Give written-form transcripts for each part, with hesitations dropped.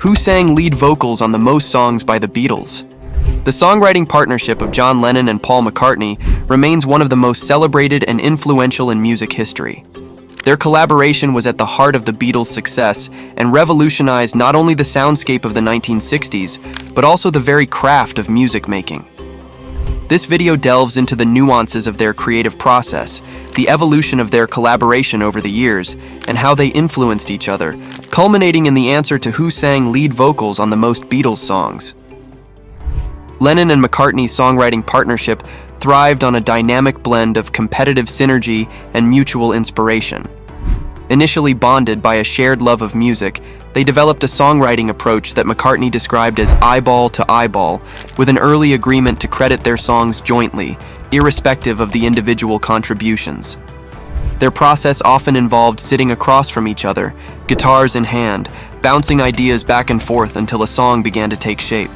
Who sang lead vocals on the most songs by the Beatles? The songwriting partnership of John Lennon and Paul McCartney remains one of the most celebrated and influential in music history. Their collaboration was at the heart of the Beatles' success and revolutionized not only the soundscape of the 1960s, but also the very craft of music making. This video delves into the nuances of their creative process, the evolution of their collaboration over the years, and how they influenced each other, culminating in the answer to who sang lead vocals on the most Beatles songs. Lennon and McCartney's songwriting partnership thrived on a dynamic blend of competitive synergy and mutual inspiration. Initially bonded by a shared love of music, they developed a songwriting approach that McCartney described as eyeball to eyeball, with an early agreement to credit their songs jointly, irrespective of the individual contributions. Their process often involved sitting across from each other, guitars in hand, bouncing ideas back and forth until a song began to take shape.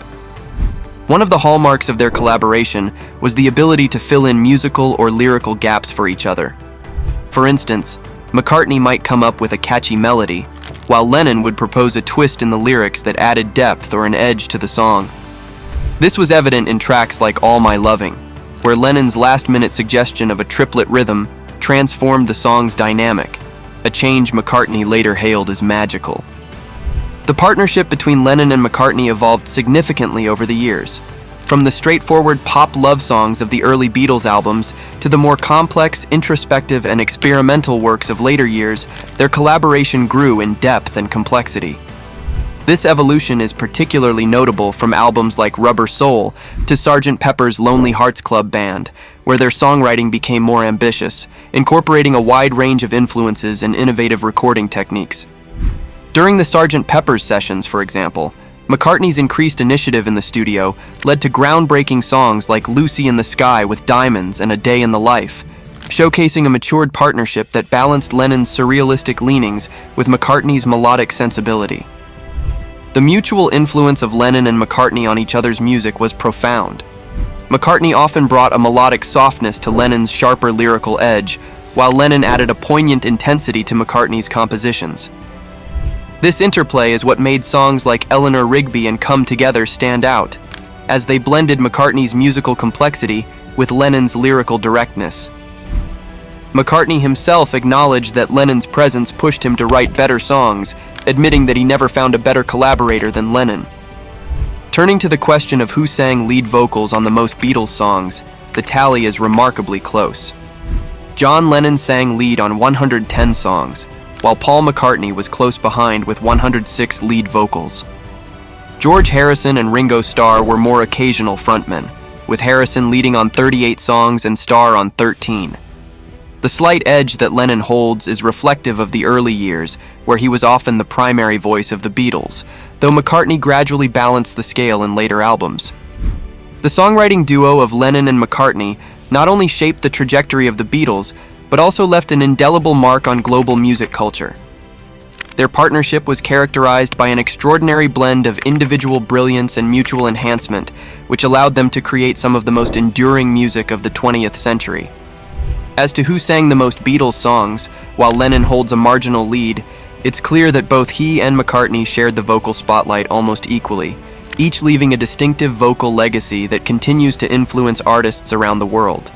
One of the hallmarks of their collaboration was the ability to fill in musical or lyrical gaps for each other. For instance, McCartney might come up with a catchy melody, while Lennon would propose a twist in the lyrics that added depth or an edge to the song. This was evident in tracks like All My Loving, where Lennon's last-minute suggestion of a triplet rhythm transformed the song's dynamic, a change McCartney later hailed as magical. The partnership between Lennon and McCartney evolved significantly over the years. From the straightforward pop love songs of the early Beatles albums to the more complex, introspective, and experimental works of later years, their collaboration grew in depth and complexity. This evolution is particularly notable from albums like Rubber Soul to Sgt. Pepper's Lonely Hearts Club Band, where their songwriting became more ambitious, incorporating a wide range of influences and innovative recording techniques. During the Sgt. Pepper's sessions, for example, McCartney's increased initiative in the studio led to groundbreaking songs like Lucy in the Sky with Diamonds and A Day in the Life, showcasing a matured partnership that balanced Lennon's surrealistic leanings with McCartney's melodic sensibility. The mutual influence of Lennon and McCartney on each other's music was profound. McCartney often brought a melodic softness to Lennon's sharper lyrical edge, while Lennon added a poignant intensity to McCartney's compositions. This interplay is what made songs like Eleanor Rigby and Come Together stand out, as they blended McCartney's musical complexity with Lennon's lyrical directness. McCartney himself acknowledged that Lennon's presence pushed him to write better songs, admitting that he never found a better collaborator than Lennon. Turning to the question of who sang lead vocals on the most Beatles songs, the tally is remarkably close. John Lennon sang lead on 110 songs, while Paul McCartney was close behind with 106 lead vocals. George Harrison and Ringo Starr were more occasional frontmen, with Harrison leading on 38 songs and Starr on 13. The slight edge that Lennon holds is reflective of the early years, where he was often the primary voice of the Beatles, though McCartney gradually balanced the scale in later albums. The songwriting duo of Lennon and McCartney not only shaped the trajectory of the Beatles, but also left an indelible mark on global music culture. Their partnership was characterized by an extraordinary blend of individual brilliance and mutual enhancement, which allowed them to create some of the most enduring music of the 20th century. As to who sang the most Beatles songs, while Lennon holds a marginal lead, it's clear that both he and McCartney shared the vocal spotlight almost equally, each leaving a distinctive vocal legacy that continues to influence artists around the world.